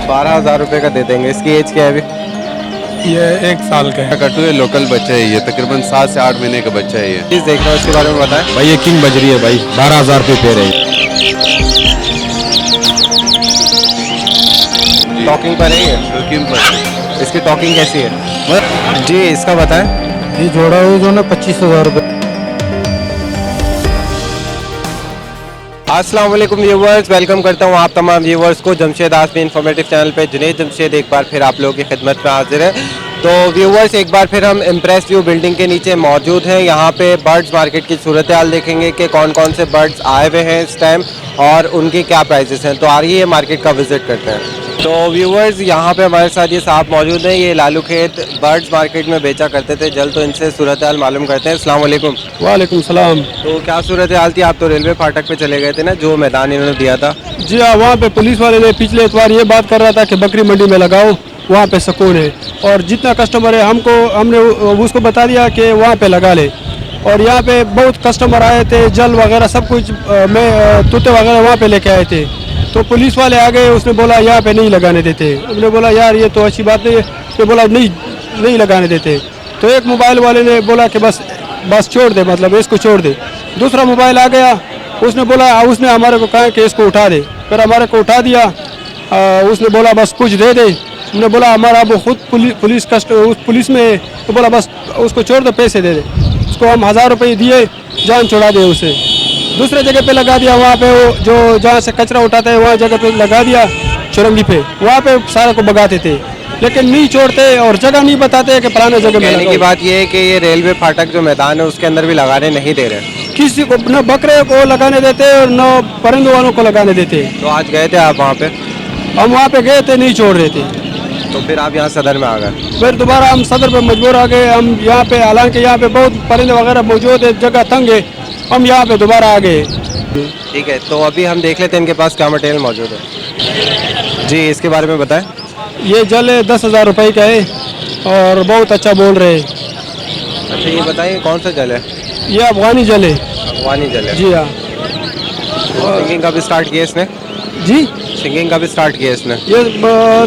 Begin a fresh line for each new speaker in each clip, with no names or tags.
12,000 रुपये का दे देंगे। इसकी एज क्या है अभी?
ये 1 साल का है।
कटु है, लोकल बच्चा है ये, तकरीबन 7 से 8 महीने का बच्चा है ये।
चीज़ देख रहा हूँ, इसके बारे में बताएं।
भाई ये किंग बजरी है भाई, 12,000 रुपये पेड़ है।
टॉकिंग पर है ये?
शौकीन पर
इसकी टॉकिंग कैसी है जी? इसका बताएं।
ये जोड़ा हुआ जो ना 25,000 रुपये।
अस्सलाम वालेकुम व्यूवर्स, वेलकम करता हूँ आप तमाम व्यूवर्स को जमशेद आसमी इन्फॉर्मेटिव चैनल पे। जुनेद जमशेद एक बार फिर आप लोगों की खिदमत में हाजिर है। तो व्यूवर्स, एक बार फिर हम इम्प्रेस व्यू बिल्डिंग के नीचे मौजूद हैं। यहाँ पे बर्ड्स मार्केट की सूरत हाल देखेंगे कि कौन कौन से बर्ड्स आए हुए हैं इस टाइम और उनकी क्या प्राइसेस हैं। तो आइए मार्केट का विज़िट करते हैं। तो व्यूवर्स, यहाँ पे हमारे साथ ये साहब मौजूद हैं। ये लालू खेत बर्ड्स मार्केट में बेचा करते थे। जल्द तो इनसे सूरत हाल मालूम करते हैं। अस्सलाम वालेकुम।
वालेकुम सलाम।
तो क्या सूरत हाल थी? आप तो रेलवे फाटक पे चले गए थे ना, जो मैदान इन्होंने दिया था।
जी हाँ, वहाँ पे पुलिस वाले ने पिछले इतवार ये बात कर रहा था कि बकरी मंडी में लगाओ, वहाँ पे सुकून है। और जितना कस्टमर है हमने उसको बता दिया कि वहाँ पे लगा ले। और यहाँ पे बहुत कस्टमर आए थे, जल वगैरह सब कुछ में तोते वगैरह वहाँ पे लेके आए थे। तो पुलिस वाले आ गए, उसने बोला यहाँ पे नहीं लगाने देते। हमने बोला यार ये तो अच्छी बात नहीं है। उसने बोला नहीं लगाने देते। तो एक मोबाइल वाले ने बोला कि बस छोड़ दे, मतलब इसको छोड़ दे। दूसरा मोबाइल आ गया, उसने हमारे को कहा कि इसको उठा दे। फिर हमारे को उठा दिया। उसने बोला बस कुछ दे दे। हमने बोला हमारा वो खुद पुलिस में है। तो बोला बस उसको छोड़ दो, पैसे दे दे। उसको हम 1,000 रुपये दिए, जान छुड़ा दे उसे। दूसरे जगह पे लगा दिया, वहाँ पे वो जो जहाँ से कचरा उठाता है वहाँ जगह पे लगा दिया, चुरंगी पे। वहाँ पे सारे को भगाते थे, लेकिन नहीं छोड़ते और जगह नहीं बताते कि पुराने जगह में
कहने की बात ये है कि ये रेलवे फाटक जो मैदान है उसके अंदर भी लगाने नहीं दे रहे।
किसी को न बकरे को लगाने देते और न परिंदों वालों को लगाने देते।
तो आज गए थे आप वहाँ पे?
हम वहाँ पे गए थे, नहीं छोड़ रहे थे।
तो फिर आप यहाँ सदर में आ गए?
फिर दोबारा हम सदर पे मजबूर आ गए। हम यहाँ पे, हालांकि यहाँ पे बहुत परिंदे वगैरह मौजूद है, जगह तंग है, हम यहाँ पे दोबारा आ गए।
ठीक है, तो अभी हम देख लेते हैं इनके पास क्या मटेरियल मौजूद है जी। इसके बारे में बताएं।
ये जल है 10,000 रुपये का है और बहुत अच्छा बोल रहे हैं।
अच्छा, ये बताइए कौन सा जल है?
ये अफगानी जल है।
अफगानी जल है?
जी हाँ।
सिंगिंग का भी स्टार्ट किया इसने?
जी,
सिंगिंग का भी स्टार्ट किया इसने?
ये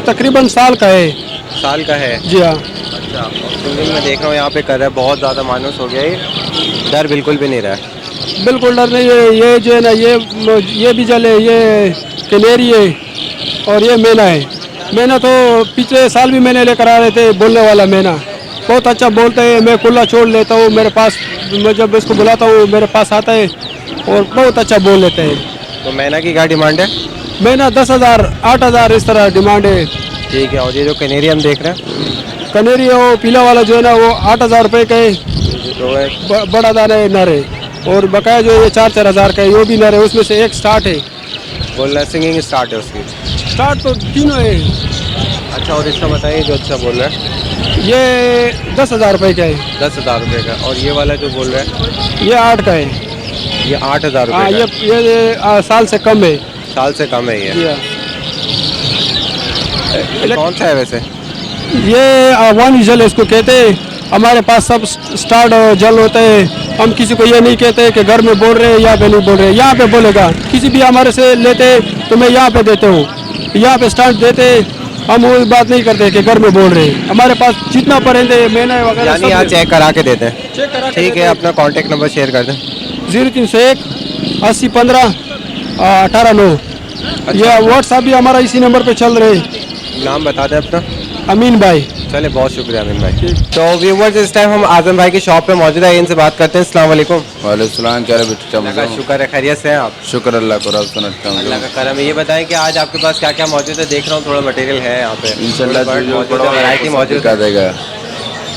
तकरीबन साल का है।
साल का है?
जी हाँ।
अच्छा, सिंगिंग में देख रहा हूँ यहाँ पे कर रहा है, बहुत ज़्यादा मायूस हो गया ये, डर बिल्कुल भी नहीं रहा है।
बिल्कुल डर नहीं है। ये जो है ना, ये भी जल है, ये कनेरी है और ये मैना है। मैना तो पिछले साल भी मैंने लेकर आ रहे थे, बोलने वाला मैना बहुत अच्छा बोलता है। मैं खुला छोड़ लेता हूँ, मेरे पास मैं जब इसको बुलाता हूँ मेरे पास आता है और बहुत अच्छा बोल लेता है।
तो मैना की क्या डिमांड है?
मैना 10,000 8,000 इस तरह डिमांड है।
ठीक है, और ये जो कनेरी हम देख रहे हैं?
कनेरी वो पीला वाला जो है ना, वो 8,000 रुपये का है।
तो
बड़ा दाना है, नर है। और बकाया जो ये 4-4 हज़ार का है, वो भी नर है। उसमें से एक स्टार्ट है।
बोल रहा है सिंगिंग स्टार्ट है उसकी?
स्टार्ट तो तीनों है।
अच्छा, और इसका बताइए जो अच्छा बोल रहा है?
ये 10,000 रुपये का है।
10,000 रुपये का। और ये वाला जो बोल रहा है?
ये 8 का है।
ये 8,000
हाँ,
रुपये का?
ये साल से कम है।
साल से कम है ये? कौन सा है वैसे?
ये अफगानी जल इसको कहते हैं। हमारे पास सब स्टार्ट जल होते हैं। हम किसी को ये नहीं कहते कि घर में बोल रहे हैं, यहाँ पे नहीं बोल रहे। यहाँ पे बोलेगा, किसी भी हमारे से लेते तो मैं यहाँ पे देते हूँ, यहाँ पे स्टार्ट देते। हम वो बात नहीं करते कि घर में बोल रहे हैं। हमारे पास जितना परिंदे मैंने वगैरह
यानी यहाँ चेक करा के देते हैं? ठीक है, अपना कॉन्टेक्ट नंबर शेयर कर दें।
0301 80 15 18 9। ये व्हाट्सएप भी हमारा इसी नंबर पे चल रहे।
नाम बता दें अपना?
अमीन भाई।
चले, बहुत शुक्रिया अमीन भाई। तो व्यूवर्स, इस टाइम हम आजम भाई की शॉप पे मौजूद है, इनसे बात करते हैं। अस्सलाम वालेकुम।
वालेकुम सलाम। क्या बेटा?
शुक्र है, खैरियत से हैं आप?
शुक्र अल्लाह को।
अल्लाह का करम है। ये बताएं कि आज आपके पास क्या क्या मौजूद है? देख रहा हूँ थोड़ा मटेरियल है यहाँ पे,
इंशाल्लाह
वैरायटी मौजूद
कर देगा।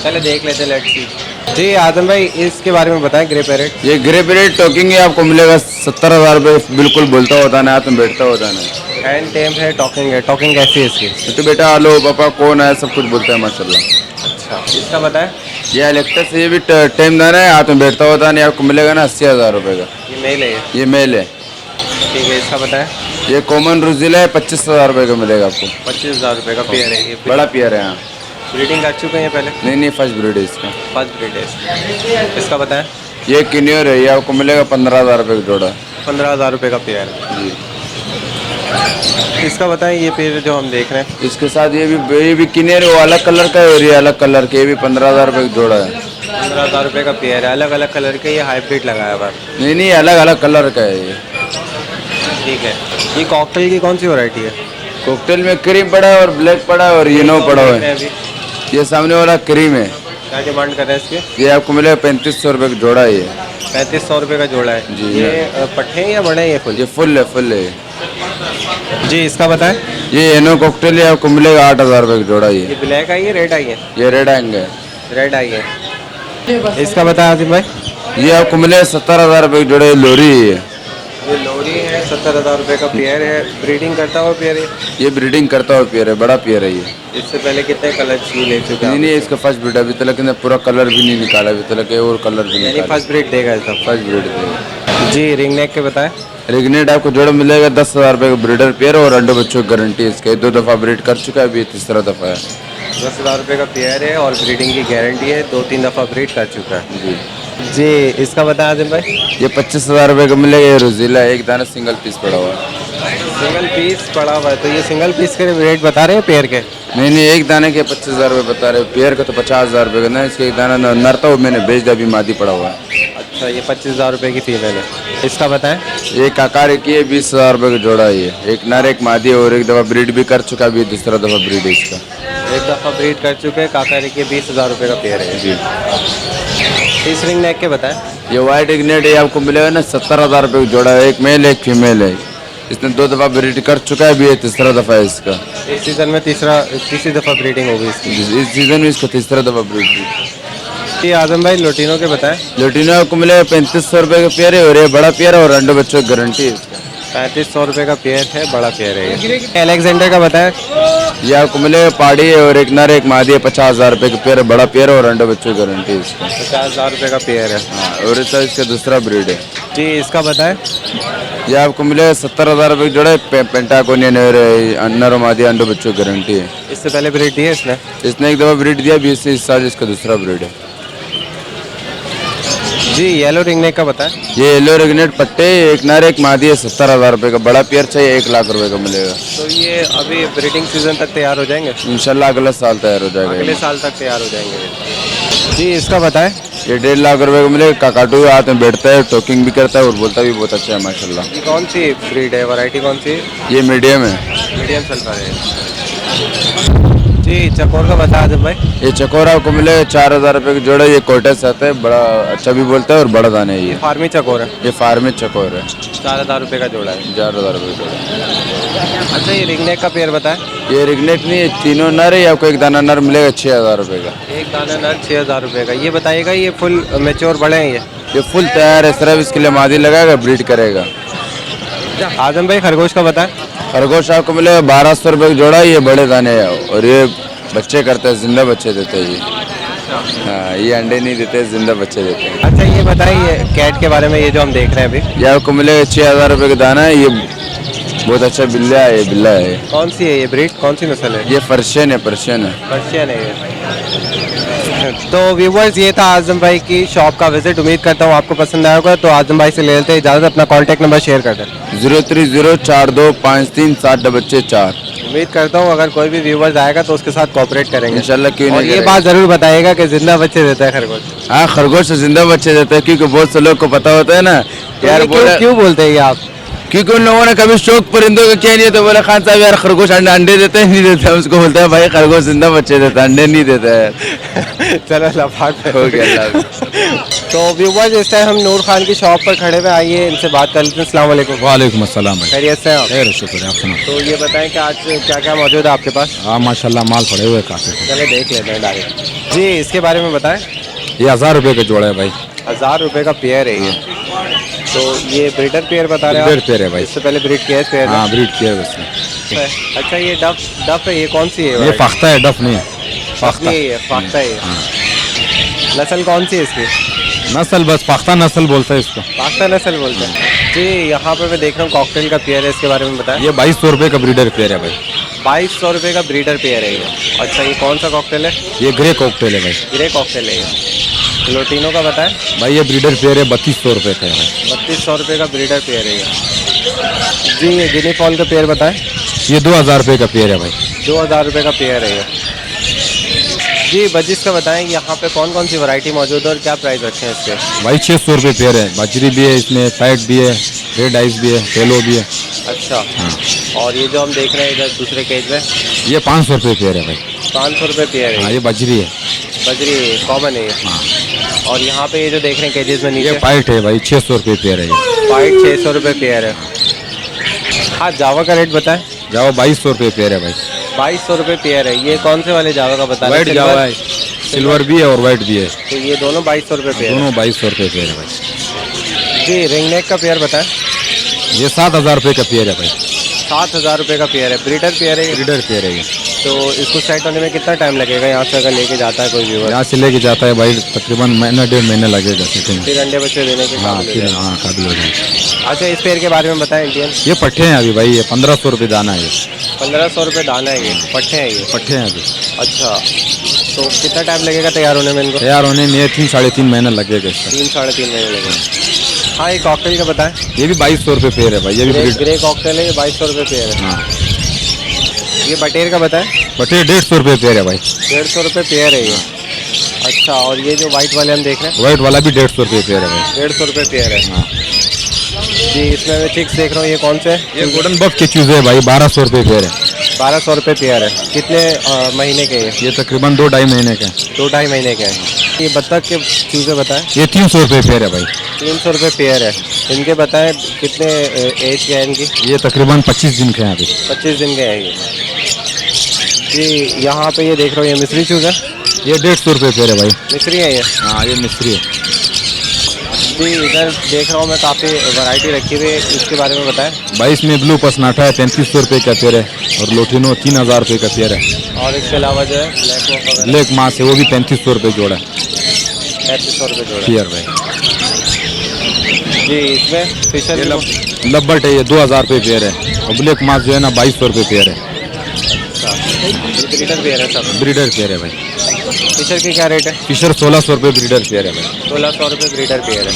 चले देख लेते हैं, लेट्स सी। जी आजम भाई, इसके बारे में बताएं। Grey parrot?
ये ग्रे पीरियड टॉकिंग है, आपको मिलेगा 70,000 रुपये। बिल्कुल बोलता होता ना, हाथ में बैठता होता ना।
हैंड टेम है, टॉकिंग है। टॉकिंग कैसी है इसकी?
तो बेटा हेलो पापा कौन है, सब कुछ बोलता है माशाल्लाह।
अच्छा, इसका बताएं।
ये इलेक्ट्रस, ये भी टाइम दाना है, हाथ में बैठता होता नहीं। आपको मिलेगा ना 80,000 रुपये का।
ये मेल है?
ये मेल है।
ठीक है, इसका बताएं।
ये कॉमन रुजिल है, 25,000 रुपये का मिलेगा आपको।
25,000 रुपये का पेयर है ये?
बड़ा पेयर है। हाँ,
ब्रीडिंग कर चुके हैं पहले?
नहीं, फर्स्ट ब्रीड है इसका।
फर्स्ट ब्रीड है। इसका बताएं।
ये किन्योर है, ये आपको मिलेगा 15,000 रुपये का जोड़ा।
15,000 रुपये का पेयर है
जी।
इसका बताएं ये पेड़ जो हम देख रहे हैं।
इसके साथ ये भी किनेर वो अलग कलर का है और ये अलग कलर के, ये भी 15,000 रुपये का जोड़ा है।
15,000 रुपये का पेयर है, अलग अलग कलर के, ये हाइब्रिड लगाया हुआ है।
नहीं नहीं, अलग अलग कलर का है ये।
ठीक है, ये कॉकटेल की कौन सी वैरायटी है?
कॉकटेल में क्रीम पड़ा है और ब्लैक पड़ा है और येनो पड़ा हुआ है।
अभी
ये सामने वाला क्रीम है।
क्या डिमांड कर रहे हैं इसके?
ये आपको मिलेगा 3500 रुपये का जोड़ा है ये।
3500 रुपये का जोड़ा है
जी।
ये पट्टे हैं या बड़े हैं ये फुल?
ये फुल है, फुल है।
जी, इसका बताएं।
ये येनो कॉकटेल है, आपको मिलेगा 8,000 रुपये का जोड़ा
ये
ये।
ब्लैक आई है, रेड आई है?
ये रेड आएंगे।
रेड आई है। इसका बताएं आसिम भाई।
ये आपको मिलेगा 70,000 रुपये का जोड़ा, ये लोरी है ये।
ये लोरी है, 70,000 रुपये का पेयर है। ब्रीडिंग करता हुआ पेयर है?
ये ब्रीडिंग करता हुआ पेयर है, बड़ा पेयर है ये।
इससे पहले कितने कलर ले चुके
नहीं
हैं?
नहीं, इसका फर्स्ट ब्रीड अभी तक ने पूरा कलर भी नहीं निकाला, अभी तक और कलर भी
यानी
निकाला।
फर्स्ट ब्रीड देगा इसका?
First breed.
जी, रिंग नेक के बताएं।
रेगनेट आपको जोड़ा मिलेगा 10,000 रुपये का ब्रीडर पेयर और अंडे बच्चों की गारंटी है इसका। 2 दफ़ा ब्रीड कर चुका है, अभी 3रा दफ़ा है।
10,000 रुपये का पेयर है और ब्रीडिंग की गारंटी है, 2-3 दफ़ा ब्रीड कर चुका है।
जी
जी, इसका बताएं आसिम भाई।
ये 25,000 रुपये का मिलेगा, ये रोजीला है, एक दाना सिंगल पीस पड़ा हुआ है।
सिंगल पीस पड़ा हुआ है, तो ये सिंगल पीस के रेट बता रहे हैं पेयर के?
नहीं नहीं, एक दाने के 25,000 रुपये बता रहे, पेयर का तो 50,000 रुपये का ना। इसके एक दाना नर था, वो मैंने बेच दिया, अभी मादी पड़ा हुआ है।
अच्छा, ये 25,000 रुपये की फीमेल है। इसका बताएं।
ये काकार की है, 20,000 रुपये का जोड़ा है ये। एक नर एक मादी है और एक दफ़ा ब्रीड भी कर चुका, अभी 2रा दफ़ा ब्रीड है इसका।
एक दफ़ा ब्रीड कर चुके हैं, काकारी के 20,000 रुपये का पेयर है।
जी।
इस रिंग नेक के बताएं।
ये वाइट इग्नेट है, आपको मिलेगा ना 70,000 रुपये का जोड़ा है। एक मेल एक फीमेल है, इसने 2 दफ़ा ब्रीड कर चुका है, अभी ये 3रा दफ़ा है इसका।
इस सीज़न में तीसरी दफ़ा ब्रीडिंग होगी इसकी।
इस सीज़न में इसको 3रा दफ़ा ब्रीड।
जी, आजम भाई लोटिनो के बताएं।
लोटिनो आपको मिलेगा 3500 रुपये का पेयर है और ये बड़ा पेयर है और अंडे बच्चों की गारंटी है इसका।
3500 रुपये का पेयर है, बड़ा पेयर है ये। अलेक्जेंडर का बताएं।
ये आपको मिलेगा पहाड़ी है और एक नर एक मादी है, 50,000 रुपये का पेयर है, बड़ा पेयर है और अंडे बच्चों की गारंटी है इसका।
50,000 रुपये का पेयर है।
हाँ, और इसका इसका 2रा ब्रीड है।
जी, इसका बताएं।
ये आपको मिलेगा 70,000 रुपये का जोड़ा है, पेंटाकोनियन और नर और मादी अंडे बच्चों की गारंटी है।
इससे पहले ब्रीड दी है इसने?
इसने एक दफ़ा ब्रीड दिया, 20 से इस साल इसका 2रा ब्रीड है।
जी, येलो रिंग नेक का बताएं।
ये येलो रेगनेट पट्टे, एक नर एक मादी है, 70,000 रुपये का। बड़ा पेयर चाहिए, 1 लाख रुपये का मिलेगा।
तो ये अभी ब्रीडिंग सीजन तक तैयार हो जाएंगे?
इंशाल्लाह अगला साल तैयार हो जाएगा।
अगले साल तक तैयार हो जाएंगे। जी, इसका बताएं।
ये 1.5 लाख रुपये का मिलेगा। काकाटू हाथ में बैठता है, टॉकिंग भी करता है और बोलता भी बहुत अच्छा है माशाल्लाह।
ये कौन सी ब्रीड है, वैरायटी कौन सी है?
ये मीडियम है।
मीडियम सल्फर है। जी, चकोर का बता आजम भाई।
ये चकोरा आपको मिलेगा 4,000 रुपये का जोड़ा। ये कोटस आता है, बड़ा अच्छा भी बोलता है और बड़ा दाना है ये।
फार्मी चकोर है।
ये फार्मी चकोर है,
4,000 रुपये का जोड़ा है।
4,000 रुपये का जोड़ा।
अच्छा, ये रिंग नेक का पेयर बताएं।
ये रिगनेट नहीं है, तीनों नर है। आपको एक दाना नर मिलेगा 6,000 रुपये का।
एक दाना नर 6,000 रुपये का। ये बताइएगा, ये फुल मेच्योर बड़े हैं
ये फुल तैयार है, सिर्फ इसके लिए मादी लगाएगा, ब्रीड करेगा।
आजम भाई खरगोश का बताएं।
खरगोश आपको मिलेगा 1,200 रुपये का जोड़ा। ये बड़े दाने है और ये बच्चे करते हैं, जिंदा बच्चे देते हैं ये। हाँ, ये अंडे नहीं देते, जिंदा बच्चे देते हैं।
अच्छा, ये बताइए कैट के बारे में, ये जो हम देख रहे हैं अभी।
ये आपको मिलेगा 6,000 रुपये का दाना है। ये बहुत अच्छा बिल्ला है, ये बिल्ला है।
कौन सी है ये ब्रीड, कौन सी नस्ल है?
ये पर्शियन है, पर्शियन है।
पर्शियन है ये। तो व्यूवर्स, ये था आजम भाई की शॉप का विजिट। उम्मीद करता हूँ आपको पसंद आया होगा। तो आजम भाई से ले लेते हैं इजाज़त। अपना कॉन्टैक्ट नंबर शेयर कर दें।
03042537644।
उम्मीद करता हूँ अगर कोई भी व्यूवर्स आएगा तो उसके साथ कोऑपरेट करेंगे
इंशाल्लाह, क्यों
और
नहीं
ये
करेंगे।
बात ज़रूर बताइएगा कि जिंदा बच्चे देता है खरगोश।
हाँ, खरगोश से जिंदा बच्चे देते हैं, क्योंकि बहुत से लोग को पता होता है ना
तो
यार।
ये क्यों बोलते हैं ये आप?
क्योंकि उन लोगों ने कभी शौक परिंदों का किया नहीं है, तो बोला खान साहब यार खरगोश अंडे देते हैं, नहीं देता। उसको बोलता है भाई खरगोश जिंदा बच्चे देता है, अंडे नहीं देता है।
चलो लफाट
हो गया अल्लाह।
तो व्यूवर्स, इस टाइम हम नूर खान की शॉप पर खड़े हुए। आइए इनसे बात कर लेते हैं। अस्सलाम वालेकुम।
वालेकुम अस्सलाम भाई।
खैरियत से हैं आप?
खैर शुक्र है, आप सुनाओ।
तो ये बताएं कि आज क्या क्या मौजूद है आपके पास?
हाँ माशाल्लाह, माल पड़े हुए काफ़ी।
चले देख लेते हैं डायरेक्ट। जी, इसके बारे में बताएं।
ये 1,000 रुपये का जोड़ा है भाई।
1,000 रुपये का पेयर है ये। तो ये ब्रीडर पेयर बता रहे हैं
ब्रीडर
आप?
पेयर है भाई।
इससे पहले ब्रीड किया है पेयर?
हाँ, ब्रीड किया है उसने।
अच्छा, ये डफ है, ये कौन सी है?
ये फाख्ता है, डफ नहीं है। फाख्ता
है, फाख्ता है। नस्ल कौन सी है इसकी?
नस्ल बस फाख्ता नस्ल बोलता है इसको।
फाख्ता नस्ल बोलते हैं। जी, यहाँ पे मैं देख रहा हूँ कॉकटेल का पेयर है, इसके बारे में बताएं।
ये 2,200 रुपये का ब्रीडर पेयर है भाई।
2,200 रुपये का ब्रीडर पेयर है ये। अच्छा, ये कौन सा कॉकटेल है?
ये ग्रे कॉकटेल है भाई।
ग्रे कॉकटेल है ये। लोटिनो का बताएं।
भाई ये ब्रीडर पेयर है, 3,200 रुपये का है भाई।
3,200 रुपये का ब्रीडर पेयर है ये। जी ये गिनी फॉल का पेयर बताएं।
ये 2000 रुपये का पेयर है भाई।
2000 रुपये का पेयर है ये। जी बजिस का बताएं यहाँ पे कौन कौन सी वैरायटी मौजूद है और क्या प्राइस रखे हैं इसके।
भाई 600 रुपये पेयर है। बजरी भी है इसमें, पैट भी है, रेड आइस भी है, टेलो भी है।
अच्छा और ये जो हम देख रहे हैं इधर दूसरे केज में
ये 500 रुपये पेयर है भाई।
500 रुपये पेयर है
हाँ
ये।
ये बजरी है।
बजरी कॉमन है ये। और यहाँ पे ये जो देख रहे हैं केजेस में
ये
नीचे
पाइट है भाई, 600 रुपये पेयर है ये।
वाइट 600 रुपये पेयर है। हाँ जावा का रेट बताएं।
जावा 2200 रुपये पेयर है भाई।
2200 रुपये पेयर है। ये कौन से वाले जावा का बता रहे हैं?
वाइट जावा है, सिल्वर भी है और वाइट भी है।
तो ये दोनों 2200 रुपये पेयर है।
दोनों 2200 रुपये पेयर है भाई।
जी रिंग नेक का पेयर बताएं।
ये 7000 रुपये का पेयर है भाई।
7000 रुपये का पेयर है। ब्रीडर पेयर है ये।
ब्रीडर पेयर है ये।
तो इसको सेट होने में कितना टाइम लगेगा यहाँ से अगर लेके जाता है कोई व्यूअर?
यहाँ से लेके जाता है भाई तकरीबन महीना 1.5 महीने लगेगा सेटिंग।
फिर अंडे बच्चे देने के
हाँ
काबिल हो
फिर
जाएगा।
हाँ काबिल हो जाएगा।
अच्छा इस पेयर के बारे में बताएं इंडियन।
ये पट्टे हैं अभी भाई, ये 1500 रुपये दाना है ये।
1500 रुपये दाना है ये। पट्टे हैं ये।
पट्टे हैं अभी।
अच्छा तो कितना टाइम लगेगा तैयार होने में इनको?
तैयार होने में 3 साढ़े 3 महीने लगेगा इसका।
3 साढ़े 3 महीने लगेगा। हाँ ये कॉकटेल का बताएं।
ये भी 2200 रुपये पेयर है भाई। ये भी ब्रीड।
ग्रे कॉकटेल है ये 2200 रुपये पेयर है।
हाँ
ये बटेर का बताएं।
बटे 150 रुपये पेयर है भाई।
150 रुपये पेयर है ये। अच्छा और ये जो वाइट वाले हम देख रहे हैं
वाइट वाला भी 150 रुपये पेयर है भाई।
150 रुपये पेयर है।
हाँ
जी इसमें मैं चिक्स देख रहा हूँ ये कौन से हैं?
ये गोल्डन बफ के चूजे है भाई, 1200 रुपये पेयर है।
1200 रुपये पेयर है। कितने महीने के ये?
ये तकरीबन 2-2.5 महीने का है।
2-2.5 महीने के हैं। ये बत्तख के चूजे बताएं।
ये 300 रुपये पेयर है भाई।
300 रुपये पेयर है। इनके बताएं कितने एज के हैं इनकी?
ये तकरीबन 25 दिन के हैं अभी।
25 दिन के हैं ये। जी यहाँ पे ये देख रहा हूँ ये मिस्री चूज है।
ये 150 रुपये पेयर है भाई।
मिस्री है ये।
हाँ ये मिस्री है।
जी इधर देख रहा हूँ मैं काफ़ी वैरायटी रखी हुई है। इसके बारे में बताएं।
भाई इसमें ब्लू पसनाटा है 3500 रुपये का पेयर है और लोटिनो 3000 रुपये का पेयर है।
और इसके अलावा जो है ब्लैक वॉक वगैरह
ब्लैक मास है वो भी 3500 रुपये जोड़ा है
3500 रुपये जोड़ा।
पेयर भाई।
जी इसमें फिशर
लब्बट है ये 2000 रुपये पेयर है और ब्लैक मास जो है ना 2200 रुपये पेयर है।
ब्रीडर पेयर है सब।
ब्रीडर पेयर है भाई।
फिशर की क्या रेट है?
फिशर 1600 रुपये ब्रीडर पेयर है भाई।
1600 रुपये ब्रीडर पेयर है।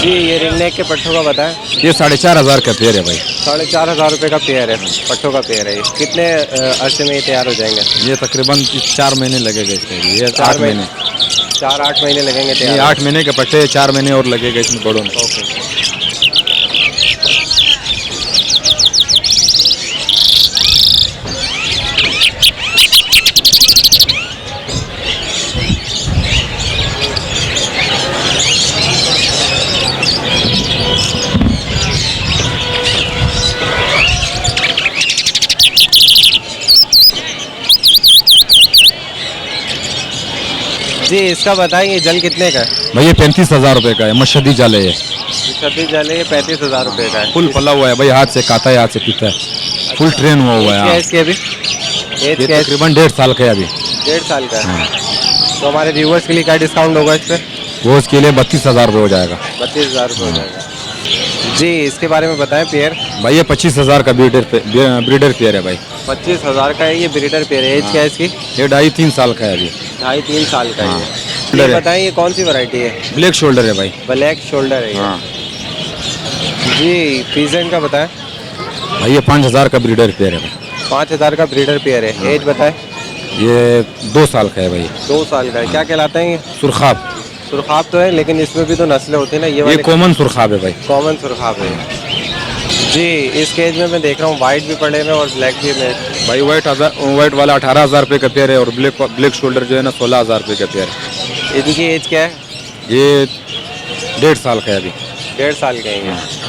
जी ये रिंग नेक के पट्ठों का बताएं।
ये 4500 का पेयर है भाई।
4500 रुपये का पेयर है। पट्ठों का पेयर है ये। कितने अरसे में ये तैयार हो जाएंगे?
ये तकरीबन 4 महीने लगेगा इसके लिए। ये 8 महीने।
4-8 महीने लगेंगे
ये
तैयार।
8 महीने के पट्टे 4 महीने और लगेगा इसमें बड़ों में।
ओके जी इसका बताएंगे जल कितने का है?
भाई ये 35,000 रुपये का है। मशदी जाल है ये।
छब्बीस जल है ये 35,000 रुपये का है।
फुल पला हुआ है भाई, हाथ से खाता है हाथ से पीता है। फुल ट्रेन हुआ हुआ
क्या
है।
है इसकी अभी?
ये
एज क्या है?
तकरीबन 1.5 साल का है अभी।
1.5 साल का है।
हाँ।
तो हमारे व्यूवर्स के लिए क्या डिस्काउंट होगा इस पर?
वो उसके लिए 32,000 रुपये हो जाएगा।
32,000 रुपये हो जाएगा। जी इसके बारे में बताएं पेयर।
भाई ये 25,000 का ब्रीडर पेयर है भाई।
25,000 का है ये ब्रीडर पेयर है। एज क्या है इसकी?
ये 2.5-3 साल का है अभी।
2.5-3 साल का है
हाँ।
ये। ये बताएं ये कौन सी वैरायटी है?
ब्लैक शोल्डर है भाई।
ब्लैक शोल्डर है ये।
हाँ
जी पीजेंट का बताएं।
भाई ये 5,000 का ब्रीडर पेयर है भाई।
5,000 का ब्रीडर पेयर है। एज बताएं।
ये 2 साल का है भाई।
2 साल का है। क्या कहलाता है ये?
सुरखाब।
सुरखाब तो है लेकिन इसमें भी तो नस्लें होती है ना। ये
ये
वाले
कॉमन सुरखाब है भाई।
कॉमन सुरखाब है। जी इस केज में मैं देख रहा हूँ वाइट भी पड़े हुए और ब्लैक भी में।
भाई वाइट वाला 18,000 रुपये का पेयर है और ब्लैक शोल्डर जो है ना 16,000 रुपये का पेयर है।
इनकी एज क्या है?
ये 1.5 साल का है अभी।
1.5 साल के हैं ये।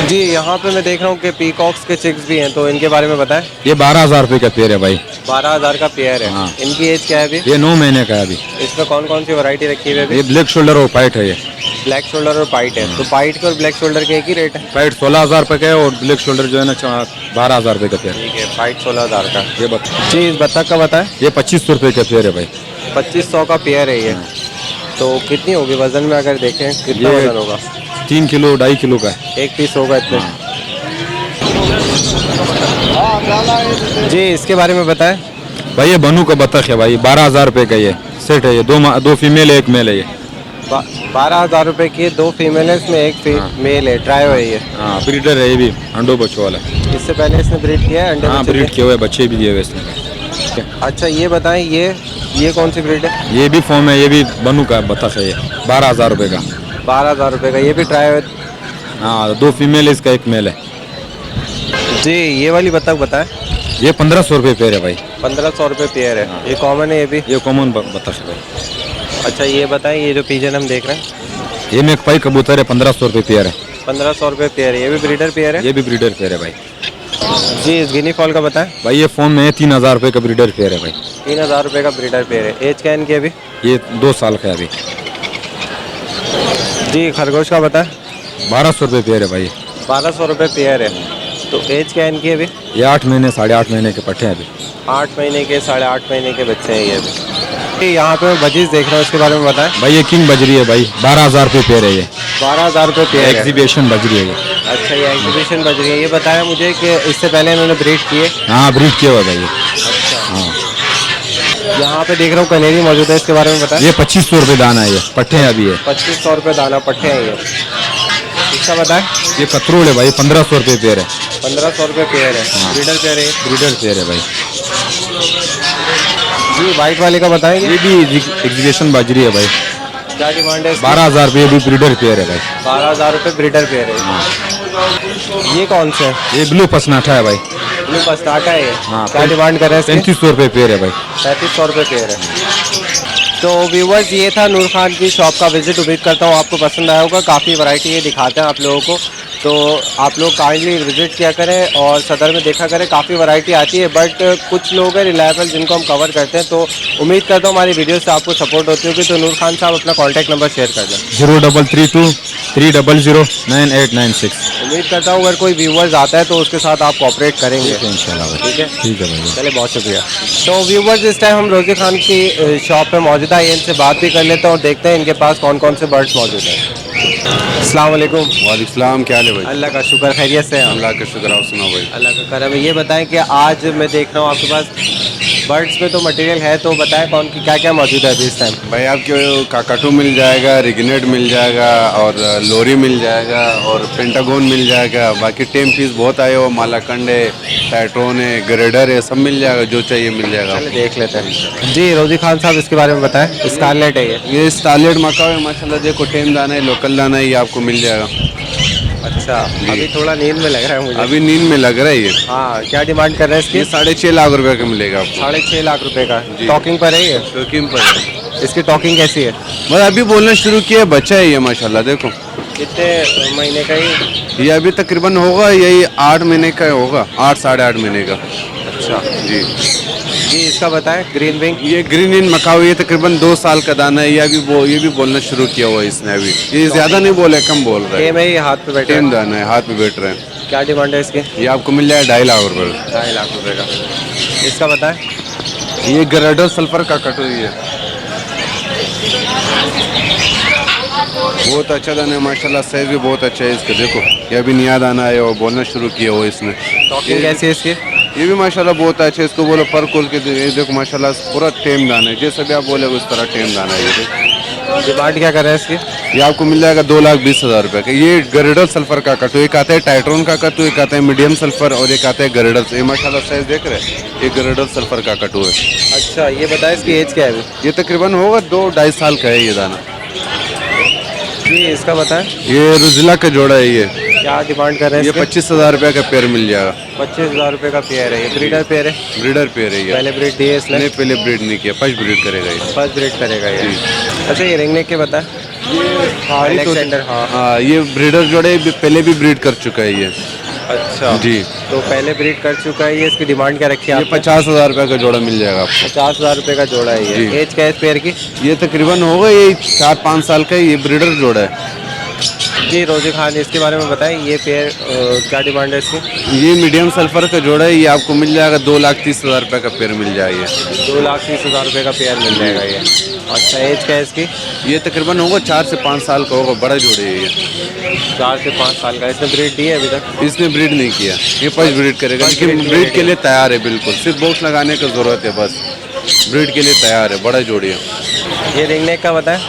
जी यहाँ पे मैं देख रहा हूँ कि पीकॉक्स के चिक्स भी हैं तो इनके बारे में बताएं।
ये 12,000 रुपये का पेयर है भाई।
12,000 का पेयर है।
हाँ।
इनकी एज क्या है अभी?
ये 9 महीने का है अभी।
इसमें कौन कौन सी वैरायटी रखी हुई है अभी?
ये ब्लैक शोल्डर और पाइट है। ये
ब्लैक शोल्डर और पाइट है। तो पाइट के और ब्लैक शोल्डर के एक ही रेट है?
पाइट 16,000 रुपये का है और ब्लैक शोल्डर जो है ना 12,000 रुपये का पेयर है।
ठीक है पाइट 16,000 का।
ये
जी इस बत्तख का बताएं।
ये 2500 रुपये का पेयर है भाई।
2500 का पेयर है ये। तो कितनी होगी वजन में अगर देखें कितना
ये
वजन होगा?
3 किलो 2.5 किलो का है।
एक पीस होगा इतने। जी इसके बारे में बताएं।
भाई ये बनू का बतख है भाई। 12,000 रुपये का ये सेट है। ये 2 फीमेल है 1 मेल है ये।
12,000 रुपए की है, 2 फीमेल है, इसमें एक मेल है, ट्रायो है ये।
हाँ ब्रीडर है ये भी, अंडों बच्चों वाला।
इससे पहले इसने ब्रीड किया है, अंडे
हाँ
बच्चे
ब्रीड
दिए?
किए हुए बच्चे भी दिए हुए इसने।
अच्छा ये बताएं, ये कौन सी ब्रीड है?
ये भी फॉर्म है, ये भी बनू का बतख है ये, 12,000 रुपये का।
12,000 रुपए का, ये भी ट्रायो है?
हाँ 2 फीमेल है, इसका 1 मेल है।
जी ये वाली बतख बताएं।
ये 1500 रुपये पेयर है भाई।
1500 रुपए पेयर है, ये कॉमन है ये भी?
ये कॉमन बतख है भाई।
अच्छा ये बताएं, ये जो पिजन हम देख रहे हैं,
ये मैकपाई कबूतर है, 1500 रुपये पेयर है।
1500 रुपए पेयर है, ये भी ब्रीडर पेयर है?
ये भी ब्रीडर पेयर है भाई।
जी इस गिनी फॉल का बताएं।
भाई ये फॉर्म में है, 3000 रुपये का ब्रीडर पेयर है भाई।
3000 रुपए का ब्रीडर पेयर है। एज क्या है इनकी अभी?
ये 2 साल का है अभी।
जी खरगोश का बताएं।
1200 रुपये पेयर है भाई।
1200 रुपए पेयर है। तो एज क्या है इनकी अभी?
ये 8 महीने 8.5 महीने के पट्टे हैं अभी।
8 महीने के 8.5 महीने के बच्चे हैं ये अभी। यहाँ पे मैं बजीज देख रहा हूँ, इसके बारे में बताएं।
भाई ये किंग बजरी है भाई, 12,000 रुपये पेयर है ये।
12,000 रुपए पेयर है।
एग्जीबिशन बजरी है ये।
अच्छा ये एग्जीबिशन बज रही है। ये बताया मुझे कि इससे पहले इन्होंने ब्रीड किए?
हाँ ब्रीड किया हुआ है भाई ये।
यहाँ पे देख रहा हूँ कनेरी मौजूद है, इसके बारे में बताएं।
ये 2500 रुपये दाना है, ये पट्टे हैं अभी ये।
2500 रुपये दाना पट्टे हैं ये। इसका बताएं।
ये कतरोल है भाई, 1500 रुपये पेयर है।
1500 रुपये पेयर है। ब्रीडर पेयर है?
ब्रीडर पेयर है भाई।
जी वाइट वाले का बताएंगे।
ये भी एग्जीबिशन बाजरी है भाई।
क्या डिमांड है?
12,000 रुपये भी ब्रीडर पेयर है भाई।
12,000 रुपये ब्रीडर पेयर है। ये कौन सा है?
ये ब्लू पसनाठा है भाई।
ब्लू पस्टाटा है ये?
हाँ,
क्या डिमांड कर रहे हैं?
3500 रुपये पेयर है भाई।
3500 रुपये पेयर है। तो व्यूवर्स ये था नूर खान की शॉप का विजिट। उम्मीद करता हूँ आपको पसंद आया होगा। काफ़ी वैरायटी ये दिखाते हैं आप लोगों को, तो आप लोग काइंडली विजिट किया करें और सदर में देखा करें। काफ़ी वैरायटी आती है, बट कुछ लोग हैं रिलायबल जिनको हम कवर करते हैं। तो उम्मीद करता हूँ हमारी वीडियो से आपको सपोर्ट होती होगी। तो नूर खान साहब अपना कॉन्टैक्ट नंबर शेयर कर दें।
0332 300 9896।
उम्मीद करता हूँ अगर कोई व्यूवर्स आता है तो उसके साथ आप कोऑपरेट करेंगे।
इंशाल्लाह भाई।
ठीक है,
ठीक है भाई।
चलिए बहुत शुक्रिया। तो व्यूवर्स इस टाइम हम रोज़ी खान की शॉप पे मौजूद है, इनसे बात भी कर लेते हैं और देखते हैं इनके पास कौन कौन से बर्ड्स मौजूद हैं। अस्सलाम वालेकुम।
वालेकुम, क्या हाल है भाई?
अल्लाह का शुक्र, खैरियत से हैं आप?
अल्लाह का शुक्र, आप सुनाओ भाई।
अल्लाह का करम है। ये बताएं कि आज मैं देख रहा हूँ आपके पास बर्ड्स में तो मटेरियल है, तो बताएं कौन की क्या क्या मौजूद है अभी इस टाइम?
भाई आपके काकाटू मिल जाएगा, रिगनेट मिल जाएगा और लोरी मिल जाएगा और पेंटागोन मिल जाएगा। बाकी टेम पीस बहुत आए हो, मालाकंड है, टाइट्रोन है, ग्रेडर है, सब मिल जाएगा, जो चाहिए मिल जाएगा।
चलिए देख लेते हैं। जी रोजी खान साहब इसके बारे में बताएं। स्कारलेट है
ये स्टारलेट मकाओ है माशाल्लाह, देखो टेम दाना है, लोकल दाना है, ये आपको मिल जाएगा।
अच्छा अभी थोड़ा नींद में लग रहा है मुझे।
अभी नींद में लग रहा है ये।
हाँ क्या डिमांड कर रहे हैं
ये
इसकी?
6.5 लाख रुपए का मिलेगा आपको।
6.5 लाख रुपए का।
जी।
टॉकिंग पर है ये?
शौकीन पर है।
इसकी टॉकिंग कैसी है?
बस अभी बोलना शुरू किया, बच्चा है ये माशाल्लाह। देखो
कितने महीने का ही?
ये अभी तकरीबन होगा यही 8 महीने का होगा, 8 साढ़े 8 महीने का।
अच्छा
जी
जी इसका बताएं। ग्रीन विंग
ये ग्रीन इन मकाओ, ये तकरीबन 2 साल का दाना है। ये भी बोलना शुरू किया हुआ है इसने अभी। ये ज्यादा नहीं बोले, कम बोल रहा है।
टेम है ये, हाथ पे बैठे
टेम
हैं।
दाना है, हाथ पे बैठ रहे हैं।
क्या डिमांड है इसकी?
ये आपको मिल जाएगा 2.5 लाख रुपए।
2.5 लाख रुपए का। इसका बताएं।
ये ग्रेडर सल्फर का कटोरी है, बहुत अच्छा दाना है माशाल्लाह, साइज भी बहुत अच्छा है इसका। देखो ये अभी नया दाना है और बोलना शुरू किया हुआ इसने।
टॉकिंग कैसी है इसकी?
ये भी माशाल्लाह बहुत अच्छा है, इसको बोलो पर खोल के ये देखो माशाल्लाह पूरा टेम दाना है, जैसे भी आप बोले उस तरह टेम दाना है। ये
डिमांड क्या कर रहे हैं इसकी?
ये आपको मिल जाएगा 2,20,000 रुपये का। ये ग्रेडल सल्फर का कटो, एक आता है टाइट्रोन का कटो, एक आता है मीडियम सल्फर और एक आता है ग्रेडल। ये माशाल्लाह साइज देख रहे हैं, ये ग्रेडल सल्फर का कटो है।
अच्छा ये बताएं इसकी एज क्या है अभी?
ये तकरीबन होगा 2-2.5 साल का है ये दाना।
जी इसका बताएं।
ये रुजिला का जोड़ा है ये।
क्या डिमांड कर रहे हैं
ये
इसके?
25,000 रुपये का पेयर मिल जाएगा।
25,000 रुपए का पेयर है ये। ब्रीडर पेयर है?
ब्रीडर पेयर है ये।
पहले ब्रीड दी है इसने?
नहीं पहले ब्रीड नहीं किया, फर्स्ट ब्रीड करेगा ये।
फर्स्ट ब्रीड करेगा ये। अच्छा ये रिंगनेक के बताएं। अलेक्जेंडर हाँ।
हाँ ये ब्रीडर जोड़े पहले भी ब्रीड कर चुका है ये।
अच्छा
जी
तो पहले ब्रीड कर चुका है ये। इसकी डिमांड क्या रखी है
ये
आपने?
50,000 रुपये का जोड़ा मिल जाएगा आपको।
50,000 रुपए का जोड़ा है ये।
जी।
एज क्या है इस पेयर की?
ये तकरीबन होगा ये 4-5 साल का, ये ब्रीडर जोड़ा है।
जी रोजी खान इसके बारे में बताएं। ये पेयर क्या डिमांड है इसकी?
ये मीडियम सल्फर का जोड़ा है, ये आपको मिल जाएगा 2,30,000 रुपये का पेयर मिल जाएगा।
2,30,000 रुपए का पेयर मिल जाएगा ये। अच्छा एज क्या है इसकी?
ये तकरीबन होगा 4 से 5 साल का होगा, बड़ा जोड़े है ये।
4 से 5 साल का। इसने ब्रीड दी है अभी तक?
इसने ब्रीड नहीं किया, ये फर्स्ट ब्रीड करेगा,
फर्स्ट
लेकिन
ब्रीड
ब्रीड के लिए तैयार है बिल्कुल। सिर्फ बॉक्स लगाने की ज़रूरत है बस, ब्रीड के लिए तैयार है, बड़ा जोड़ी है।
ये रिंगनेक का बताएं।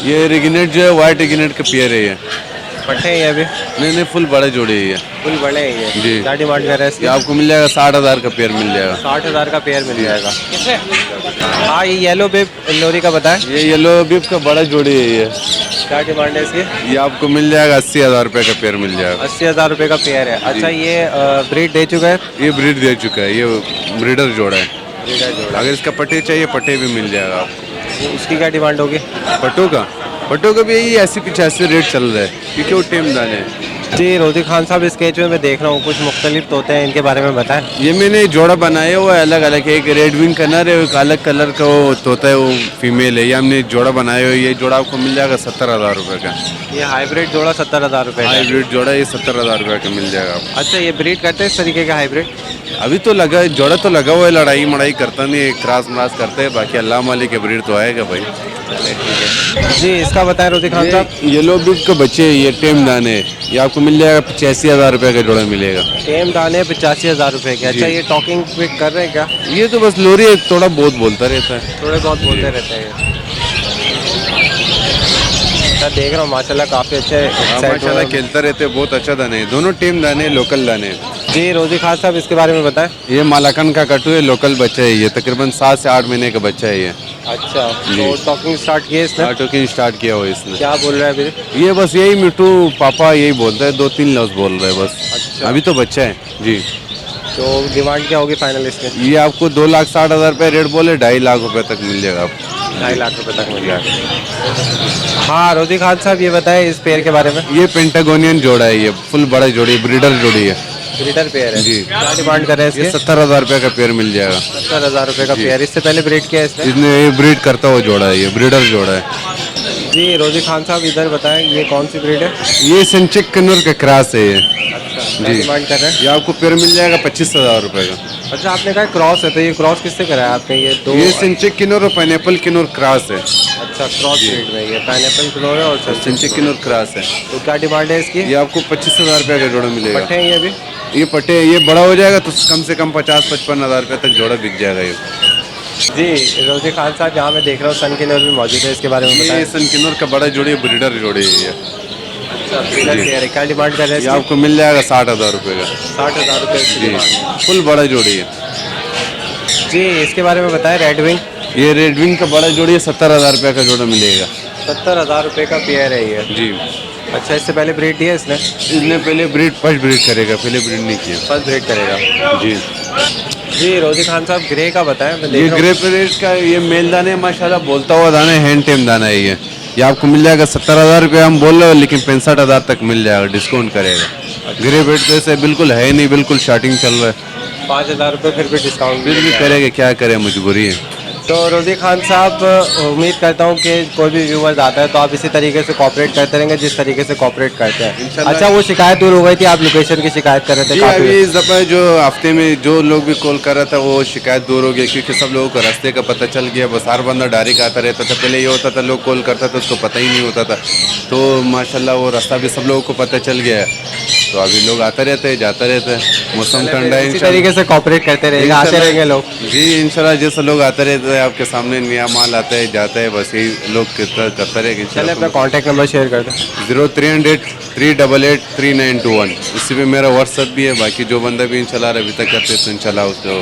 ये रिगनेट जो है वाइट रिगनेट का पेयर है ये।
पट्टे हैं ये भी
नहीं फुल बड़े जोड़े है ये।
फुल बड़े हैं ये।
जी।
क्या डिमांड कर रहे हैं
ये
इसकी?
आपको मिल जाएगा 60,000 का पेयर मिल जाएगा।
60,000 का पेयर मिल जाएगा। हाँ, ये येलो बिब लोरी का बताएं।
ये येलो बिब का बड़ा जोड़ी है ये।
क्या डिमांड है इसकी?
ये आपको मिल जाएगा 80,000 रुपये का पेयर मिल जाएगा।
80,000 रुपये का पेयर है। अच्छा, ये ब्रीड दे चुका है?
ये ब्रीड दे चुका है, ये ब्रीडर जोड़ा है।
ब्रीडर जोड़ा।
अगर इसका पट्टे चाहिए पट्टे भी मिल जाएगा आपको।
उसकी क्या डिमांड होगी?
पट्टों का भी यही 80-85 रेट चल रहा है क्योंकि वो टेम दाने हैं।
जी, रोजी खान साहब, इस केज में मैं देख रहा हूँ कुछ मुख्तलिफ तोते हैं, इनके बारे में बताएं।
ये मैंने जोड़ा बनाया हुआ है अलग अलग, एक रेड विंग कलर है, एक अलग कलर का वो तोता है, वो फीमेल है। ये हमने जोड़ा बनाया हुआ है। ये जोड़ा आपको मिल जाएगा 70,000 रुपये का।
ये हाइब्रिड जोड़ा 70,000 रुपये का है।
हाइब्रिड जोड़ा ये 70,000 रुपये का मिल जाएगा आपको।
अच्छा, ये ब्रीड करते हैं इस तरीके का हाइब्रिड?
अभी तो लगा जोड़ा तो लगा हुआ है, लड़ाई मड़ाई करता नहीं है, क्रॉस मरास करते हैं, बाकी अल्लाह मालिक के ब्रीड तो आएगा भाई।
जी, इसका बताएं रोजी खान साहब।
येलो बिग के बच्चे ये टेम दाने, ये आपको मिल जाएगा 85,000 रुपये का जोड़ा मिलेगा।
टेम दाने 85,000 रुपये के। अच्छा, ये टॉकिंग भी कर रहे हैं क्या?
ये तो बस लोरी है, थोड़ा बहुत बोलता रहता है।
थोड़े बहुत बोलते रहते हैं। अच्छा, देख रहा हूँ माशाल्लाह काफ़ी अच्छे excite
माशाल्लाह
हुए।
खेलता रहते हैं, बहुत अच्छा दाने है, दोनों टेम दाने लोकल दाने हैं।
जी, रोजी खान साहब, इसके बारे में बताएं।
ये मालाकन का कटू है, लोकल बच्चा है, ये तकरीबन 7 से 8 महीने का बच्चा है ये।
अच्छा, तो टॉकिंग स्टार्ट किए इसने?
टोकिंग स्टार्ट किया हुआ इसने।
क्या बोल रहा है अभी?
ये बस यही मिट्टू पापा यही बोलता है, 2-3 लफ्ज बोल रहा है बस।
अच्छा।
अभी तो बच्चा है जी।
तो डिमांड क्या होगी फाइनल इसकी?
ये आपको 2,60,000 रुपये रेट बोले, 2.5 लाख रुपए तक मिल जाएगा आपको।
2.5 लाख रुपए तक मिल जाएगा। हाँ, रोजी खान साहब, ये बताएं इस पेयर के बारे में।
ये पेंटागोनियन जोड़ा है, ये फुल बड़ा जोड़ी, ब्रीडर जोड़ी है
ब्रीडर पेयर है
जी।
क्या डिमांड कर रहे हैं
ये
इसके?
70,000 रुपये का पेयर मिल जाएगा।
70,000 रुपये का पेयर। इससे पहले ब्रीड किया है इसने?
इसने ये ब्रीड करता हुआ जोड़ा है, ये ब्रीडर जोड़ा है।
जी, रोजी खान साहब, इधर बताएं ये कौन सी ब्रीड है?
ये संचिक कन्नूर का क्रॉस है ये।
अच्छा, क्या डिमांड कर रहे हैं?
ये आपको पेयर मिल जाएगा 25,000 रुपये का।
अच्छा, आपने कहा क्रॉस है, तो ये क्रॉस किससे कराया आपने? ये दो
ये संचिक किन्नूर और पाइनएप्पल किन्नूर क्रॉस है।
अच्छा, क्रॉस ब्रीड में ये पाइनएप्पल किन्नूर है और
संचिक किन्नूर क्रॉस है।
तो क्या डिमांड है इसकी?
ये आपको 25,000 रुपये का जोड़ा मिलेगा।
पट्टे हैं ये भी?
ये पट्टे ये बड़ा हो जाएगा तो कम से कम 50-55,000 रुपये तक जोड़ा बिक जाएगा ये।
जी, रोजी खान साहब, यहाँ मैं देख रहा हूँ सन किन्नूर भी मौजूद है, इसके बारे में बताएं।
ये सन किन्नूर का बड़ा जोड़ी ब्रीडर जोड़ी है ये।
अच्छा, ब्रीडर पेयर है। क्या डिमांड कर रहे
ये
हैं?
आपको मिल जाएगा 60,000 रुपये का।
60,000 रुपये इसकी
जी,
डिमांड।
फुल बड़ा जोड़ी है।
जी, इसके बारे में बताएं। रेड विंग
ये रेड विंग का बड़ा जोड़ी है, 70,000 रुपये का जोड़ा मिलेगा।
70,000 रुपये का पेयर है ये।
जी।
अच्छा, इससे पहले ब्रीड दिया इसने?
इसने पहले ब्रीड फर्स्ट ब्रीड करेगा, पहले ब्रीड नहीं किया।
फर्स्ट ब्रीड करेगा।
जी।
जी, रोजी खान साहब, ग्रे का बताएं। मैं
ये
देख रहा
ग्रे पेरेट का ये मेल दाने है, माशाल्लाह बोलता हुआ दाना है, हैंड टेम दाना है ये आपको मिल जाएगा 70,000 रुपये हम बोल रहे हो, लेकिन 65,000 तक मिल जाएगा, डिस्काउंट करेगा। ग्रे पेरेट तो ऐसे बिल्कुल है नहीं, बिल्कुल स्टार्टिंग चल रहा है।
5,000 रुपये फिर भी डिस्काउंट
फिर भी करेंगे, क्या करें, मजबूरी है।
तो रोजी खान साहब, उम्मीद करता हूँ कि कोई भी व्यूवर्स आता है तो आप इसी तरीके से कॉपरेट करते रहेंगे जिस तरीके से कॉपरेट करते हैं।
इंशाल्लाह।
अच्छा, वो शिकायत दूर हो गई थी, आप लोकेशन की शिकायत कर रहे थे
जी,
काफी।
अभी इस दफ़ा जो हफ्ते में जो लोग भी कॉल कर रहा था वो शिकायत दूर हो गई, क्योंकि सब लोगों को रास्ते का पता चल गया। बस हर बंदा डायरेक्ट आता रहता था, पहले ये होता था लोग कॉल करता था उसको पता ही नहीं होता था, तो माशाल्लाह वो रास्ता भी सब लोगों को पता चल गया है। तो अभी लोग आते रहते हैं, जाते रहते हैं, मौसम ठंडा है,
इसी तरीके से कॉपरेट करते रहेगा, आते रहेंगे लोग।
जी इंशाल्लाह, जैसे लोग आते रहते हैं आपके सामने, नया माल आता है जाता है, बस यही लोग करते रहेंगे।
चलिए, अपना कॉन्टैक्ट नंबर शेयर कर दें।
0300 388 3921। इसी पे मेरा व्हाट्सअप भी है, बाकी जो बंदा भी इंशाल्लाह अभी तक करते तो इंशाल्लाह उसको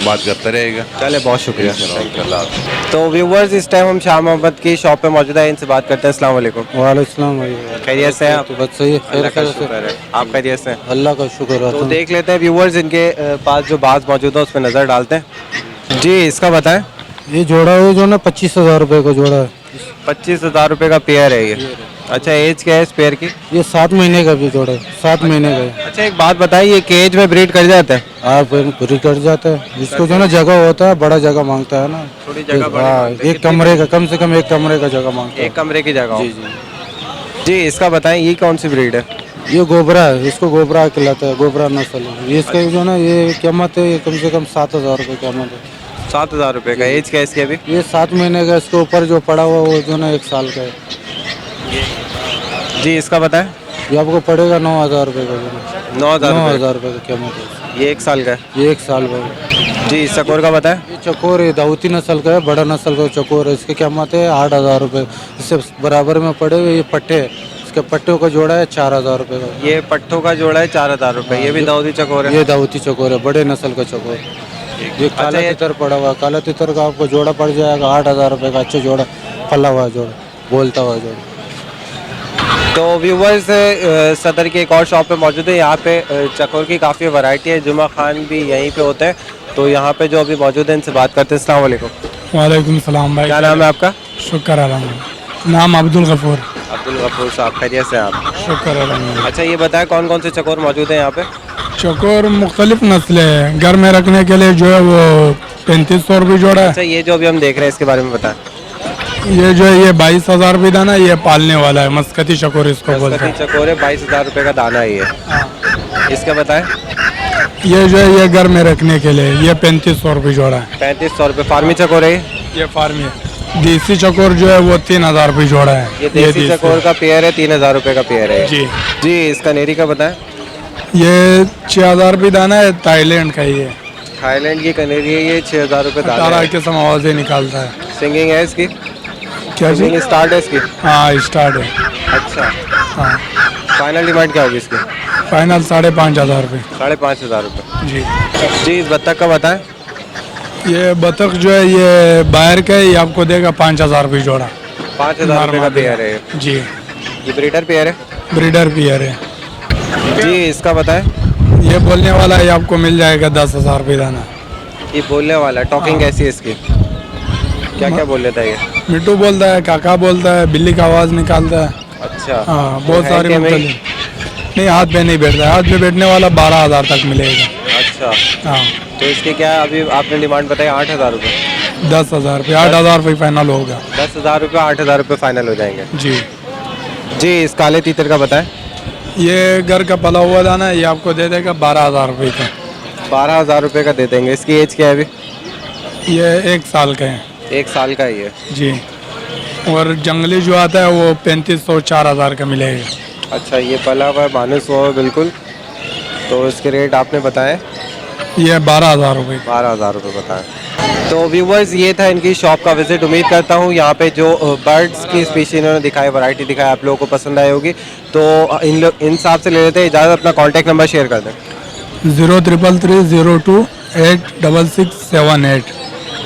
बात करता रहेगा।
चले, बहुत शुक्रिया।
इंशाल्लाह।
तो व्यूवर्स, इस टाइम हम शाह मोहम्मद की शॉप पे मौजूद है, इनसे बात करते हैं। अस्सलाम वालेकुम।
वालेकुम
खैरियत से हैं आप?
बस सही है,
अल्लाह का शुक्र है। आप खैरियत से हैं?
अल्लाह का शुक्र
तो देख लेते हैं व्यूवर्स, इनके पास जो बाज मौजूद है उस पर नज़र डालते हैं। जी, इसका बताएं।
ये जोड़ा है जो ना 25,000 रुपये का जोड़ा है।
25,000 रुपये का पेयर है ये। अच्छा, एज क्या है इस पेयर की?
ये 7 महीने का भी जोड़ा है, 7 महीने का है।
अच्छा, एक बात बताइए, ये केज में ब्रीड कर जाता है?
आप पूरी कट जाता है, इसको जो ना जगह होता है, बड़ा जगह मांगता है ना,
थोड़ी जगह बड़ी
हाँ,
मांगता है।
एक कमरे का, कम से कम एक कमरे का जगह मांगता है।
एक कमरे की जगह हो।
जी जी।
जी, इसका बताएं, ये कौन सी ब्रीड है?
ये गोबरा है, इसको गोबरा कहलाता है, गोबरा नस्ल है। ये इसका जो ना ये कीमत है, ये कम से कम 7,000 रुपये कीमत है।
7,000 रुपये का। एज क्या है इसकी अभी?
ये 7 महीने का, इसके ऊपर जो पड़ा हुआ वो जो ना 1 साल का है।
जी, इसका बताएं।
ये आपको पड़ेगा 9,000 रुपये का जो ना।
9,000 रुपये
9,000 रुपये का कीमत है।
ये 1 साल का है।
ये 1 साल बाद।
जी चकोर का बताएं।
ये चकोर है, दाऊती नस्ल का है, बड़ा नस्ल का चकोर है। इसकी कीमत है 8,000 रुपये। इससे बराबर में पड़े हुए ये पट्टे, इसके पट्टों का जोड़ा है 4,000 रुपये का।
ये पट्टों का जोड़ा है 4,000 रुपये। ये भी दाऊदी चकोर है।
ये दाऊती चकोर है, बड़े नस्ल का चकोर। ये काला
ये-
तितर पड़ा हुआ है। काला तितर का आपको जोड़ा पड़ जाएगा 8,000 रुपये का। अच्छा जोड़ा, फला हुआ जोड़ा, बोलता हुआ जोड़ा।
तो व्यूवर्स सदर की एक और शॉप पे मौजूद है। यहाँ पे चकोर की काफ़ी वैरायटी है। जुमा खान भी यहीं पे होते हैं, तो यहाँ पे जो अभी मौजूद है इनसे बात करते हैं। अस्सलाम वालेकुम।
वालेकुम सलाम भाई।
क्या नाम है आपका?
शुक्र अलहमद। नाम अब्दुल गफूर।
अब्दुल गफूर साहब, खैरियत से हैं आप?
शुक्र अलहमद।
अच्छा ये बताएं कौन कौन से चकोर मौजूद हैं यहाँ पे?
चकोर मुख्तलिफ नस्लें हैं। घर में रखने के लिए जो है वो 3500 रुपये जोड़ा है।
अच्छा ये जो अभी हम देख रहे हैं इसके बारे में बताएं।
ये जो है ये 22,000 रुपये दाना, ये पालने वाला है, मस्कती चकोर इसको बोलते
मस्कती
हैं।
चकोर है, 22,000 रुपये का दाना है ये। इसका बताएं।
ये जो है ये घर में रखने के लिए, ये 3500 रुपये जोड़ा है।
3500 रुपये। फार्मी चकोर है ये?
ये फार्मी है। देसी चकोर जो है वो 3,000 रुपये जोड़ा है।
ये देसी चकोर का पेयर है, 3,000 रुपये का पेयर है।
जी
जी इसका नेरी का बताएं।
ये 6,000 रुपये दाना है, थाईलैंड का ही है।
थाईलैंड की कनेरी है ये, 6,000 रुपये दाना
18
है।
किस्म आवाज़ें निकालता है।
सिंगिंग है इसकी?
क्या जी?
सिंगिंग स्टार्ट है इसकी?
हाँ स्टार्ट है।
अच्छा
हाँ
फाइनल डिमांड क्या होगी इसकी?
फाइनल 5,500 रुपये।
5,500 रुपये।
जी
जी इस बत्तख का बताएं।
ये बतख जो है ये बाहर का है, ये आपको देगा 5,000 रुपये जोड़ा।
5,000 रुपये का पेयर है ये।
जी
ये ब्रीडर पेयर है?
ब्रीडर पियर है।
जी इसका बताएं।
ये बोलने वाला है, ये आपको मिल जाएगा 10,000 रुपये दाना।
ये बोलने वाला है। टॉकिंग कैसी है इसकी? क्या क्या बोल लेता है ये?
मिट्टू बोलता है, काका बोलता है, बिल्ली का आवाज़ निकालता है।
अच्छा
हाँ बहुत
है
सारी
क्या भाई?
मुख्तलिफ। नहीं हाथ पे नहीं बैठता है, हाथ पे बैठने वाला 12,000 तक मिलेगा।
अच्छा
हाँ
तो इसके क्या अभी आपने डिमांड बताई? 8,000 रुपये।
10,000 रुपये, 8,000 रुपये फाइनल होगा।
10,000 रुपये, 8,000 रुपये फाइनल हो जाएंगे।
जी
जी इस काले तीतर का बताएं।
ये घर का पला हुआ दाना है, ये आपको दे देगा 12,000 रुपये का।
12,000 रुपये का दे देंगे। इसकी एज क्या है अभी?
ये 1 साल का है।
1 साल का ही है।
जी और जंगली जो आता है वो 3,500 4,000 का मिलेगा।
अच्छा ये पला हुआ है, मानस हुआ है बिल्कुल। तो इसके रेट आपने बताए?
ये 12,000 रुपये।
12,000 रुपये बताएं। तो व्यूवर्स ये था इनकी शॉप का विजिट। उम्मीद करता हूँ यहाँ पे जो बर्ड्स की स्पीशी इन्होंने दिखाई, वैरायटी दिखाई, आप लोगों को पसंद आई होगी। तो इन हिसाब से ले लेते हैं इजाज़त। अपना कॉन्टैक्ट नंबर शेयर कर दें।
0333028667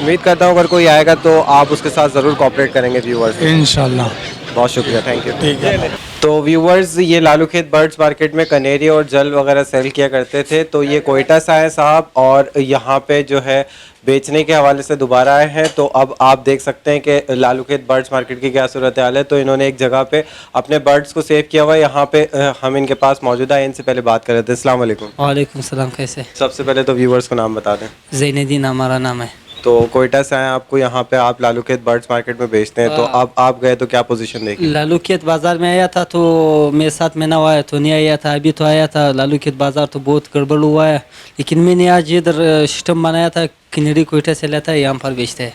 उम्मीद करता हूँ अगर कोई आएगा तो आप उसके साथ ज़रूर कोऑपरेट करेंगे व्यूवर्स।
इंशाल्लाह।
बहुत शुक्रिया, थैंक यू।
ठीक है।
तो व्यूवर्स ये लालू खेत बर्ड्स मार्केट में कनेरी और जल वगैरह सेल किया करते थे। तो ये कोयटा से आए साहब और यहाँ पे जो है बेचने के हवाले से दोबारा आए हैं। तो अब आप देख सकते हैं कि लालू खेत बर्ड्स मार्केट की क्या सूरत हाल है। तो इन्होंने एक जगह पे अपने बर्ड्स को सेव किया हुआ है। यहाँ पे हम इनके पास मौजूद हैं। इनसे पहले बात कर रहे थे। अस्सलाम वालेकुम।
वालेकुम सलाम। कैसे?
सबसे पहले तो व्यूवर्स को नाम बता दें।
ज़ैनुद्दीन हमारा नाम है।
तो कोयटा से आए आपको यहाँ पे, आप लालू खेत बर्ड्स मार्केट में बेचते हैं। तो अब आप गए तो क्या पोजीशन देखी?
लालू खेत बाज़ार में आया था तो मेरे साथ में ना हुआ है तो नहीं आया था। अभी तो आया था। लालू खेत बाज़ार तो बहुत गड़बड़ हुआ है, लेकिन मैंने आज इधर सिस्टम बनाया था। किन्नरी कोयटा से लाता है, यहाँ पर बेचते हैं।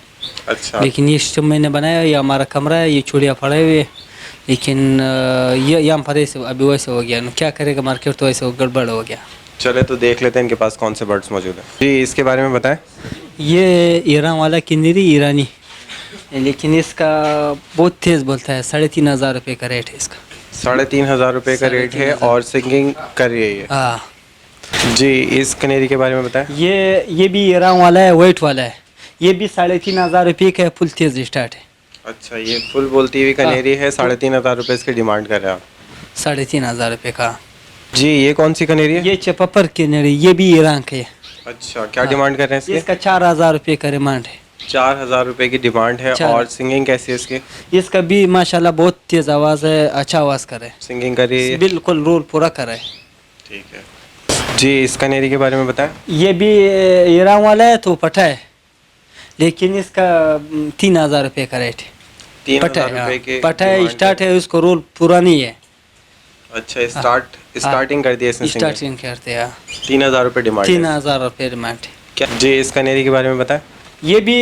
अच्छा
लेकिन ये सिस्टम मैंने बनाया, ये हमारा कमरा है, ये चूड़िया पड़े हुए, लेकिन ये यहाँ पर ऐसे अभी वैसे हो गया। क्या करेगा, मार्केट तो ऐसे गड़बड़ हो गया।
चले तो देख लेते हैं इनके पास कौन से बर्ड्स मौजूद हैं। जी इसके बारे में बताएं।
ये ईरान वाला किन्नरी ईरानी, लेकिन इसका बहुत तेज़ बोलता है। 3,500 रुपये का रेट है इसका।
3,500 रुपये का रेट है और सिंगिंग कर रही है ये।
हाँ
जी इस कनेरी के बारे में बताएं।
ये भी ईरान वाला है, वाइट वाला है। ये भी 3,500 रुपये का फुल तेज़ स्टार्ट है।
अच्छा ये फुल बोलती हुई कनेरी है। 3,500 रुपये इसकी डिमांड कर रहे हैं आप?
3,500 रुपये का।
जी ये कौन सी कनेरी है?
ये चपपर किन्नरी, ये भी ईरान के है।
अच्छा क्या डिमांड कर रहे हैं इसकी?
इसका 4,000 रुपये का डिमांड है।
4,000 रुपये की डिमांड है।
4,000
और सिंगिंग कैसी है इसकी?
इसका भी माशाल्लाह बहुत तेज़ आवाज़ है, अच्छा आवाज़ करे,
सिंगिंग कर रही है?
बिल्कुल रोल पूरा करे।
ठीक है जी इस कनेरी के बारे में बताएं।
ये भी ईरान वाला है तो पटा है, लेकिन इसका 3,000 रुपये का रेट है।
3,000 रुपये की
पटा है,
डिमांड
स्टार्ट है, उसको रोल पूरा नहीं है।
अच्छा स्टार्टिंग कर दी है इसने।
स्टार्टिंग करते हैं
3,000 रुपये डिमांड है।
3,000 रुपये डिमांड है।
क्या जी इस कनेरी के बारे में बताएं।
ये भी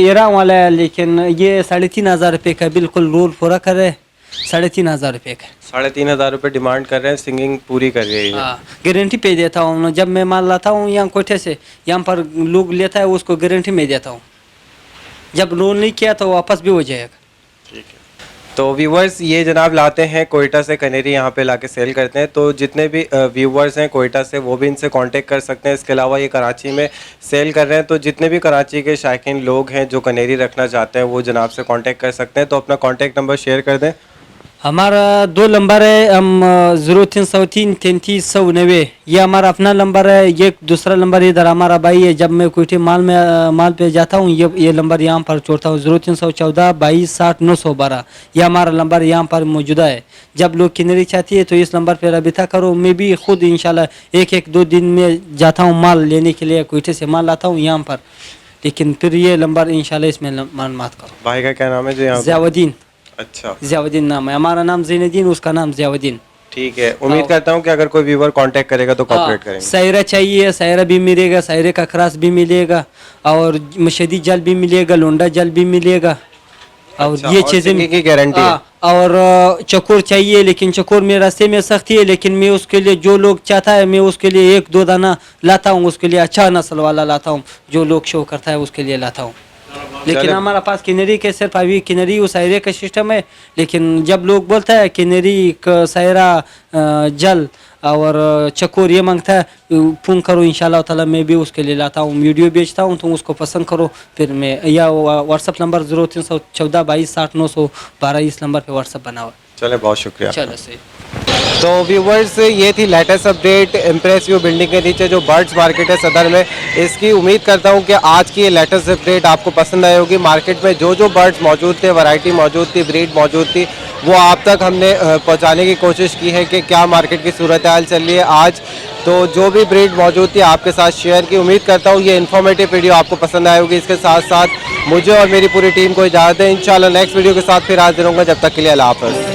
ईरान वाला है, लेकिन ये 3,500 रुपये का बिल्कुल रोल पूरा करे, 3,500 रुपये का।
3,500 रुपये डिमांड कर रहे हैं, सिंगिंग पूरी कर रही है।
हाँ, गारंटी पे देता हूँ। जब मैं माल लाता हूँ यहाँ कोठे से, यहाँ पर लोग लेता है उसको गारंटी में देता हूँ। जब लोन नहीं किया तो वापस भी हो जाएगा।
ठीक है। तो व्यूवर्स ये जनाब लाते हैं कोयटा से कनेरी, यहाँ पे लाके सेल करते हैं। तो जितने भी व्यूवर्स हैं कोयटा से वो भी इनसे कांटेक्ट कर सकते हैं। इसके अलावा ये कराची में सेल कर रहे हैं, तो जितने भी कराची के शायकीन लोग हैं जो कनेरी रखना चाहते हैं वो जनाब से कांटेक्ट कर सकते हैं। तो अपना कांटेक्ट नंबर शेयर कर दें।
हमारा 2 नंबर है, हम 0303 3390, ये हमारा अपना नंबर है। ये दूसरा नंबर इधर हमारा भाई है, जब मैं कोई माल पे जाता हूँ ये नंबर यहाँ पर छोड़ता हूँ, 0314 22 60 912। ये हमारा नंबर यहाँ पर मौजूदा है। जब लोग किनरी चाहती है तो इस नंबर पर रब्ता करो। मैं भी खुद इंशाल्लाह 1-2 दिन में जाता हूँ माल लेने के लिए, कोयटे से माल लाता हूँ यहाँ पर। लेकिन फिर ये नंबर इंशाल्लाह इसमें मालूमात करो।
भाई का क्या नाम है जो यहाँ?
ज़ियाउद्दीन।
अच्छा,
ज़ियाउद्दीन नाम है। हमारा नाम ज़ैनुद्दीन, उसका नाम ज़ियाउद्दीन।
ठीक है। उम्मीद करता हूँ कि अगर कोई व्यूवर कांटेक्ट करेगा तो कोऑपरेट करेंगे।
सायरा चाहिए, सायरा भी मिलेगा, सायरे का खरास भी मिलेगा, और मशदी जल भी मिलेगा, लोंडा जल भी मिलेगा। और
अच्छा,
ये
और
चीज़ें
सिंगिंग की गारंटी है।
और चकोर चाहिए, लेकिन चकोर में रास्ते में सख्ती है, लेकिन मैं उसके लिए जो लोग चाहता है मैं उसके लिए 1-2 दाना लाता हूँ। उसके लिए अच्छा नस्ल वाला लाता हूँ, जो लोग शो करता है उसके लिए लाता हूँ। लेकिन हमारा पास किनरी के सिर्फ अभी किनरी और सायरे का सिस्टम है। लेकिन जब लोग बोलता है किनरी का सायरा जल और चकोर ये मांगता है, फोन करो इंशाल्लाह ताला मैं भी उसके लिए लाता हूँ। वीडियो बेचता हूँ, तुम उसको पसंद करो, फिर मैं या व्हाट्सअप नंबर 0314 22 60 912 इस नंबर पे व्हाट्सअप बना हुआ।
चले, बहुत शुक्रिया।
चलो सही।
तो व्यूवर्स ये थी latest update impress view building के नीचे जो बर्ड्स मार्केट है सदर में। इसकी उम्मीद करता हूँ कि आज की ये लेटेस्ट अपडेट आपको पसंद आई होगी। मार्केट में जो बर्ड्स मौजूद थे, वैरायटी मौजूद थी, ब्रीड मौजूद थी, वो आप तक हमने पहुँचाने की कोशिश की है कि क्या मार्केट की सूरत हाल चल रही है आज। तो जो भी ब्रीड मौजूद थी आपके साथ शेयर की। उम्मीद करता हूँ ये इन्फॉर्मेटिव वीडियो आपको पसंद आई होगी। इसके साथ साथ मुझे और मेरी पूरी टीम को इजाज़त है। इंशाल्लाह नेक्स्ट वीडियो के साथ फिर हाजिर होंगे। जब तक के लिए अल्लाह हाफ़िज़।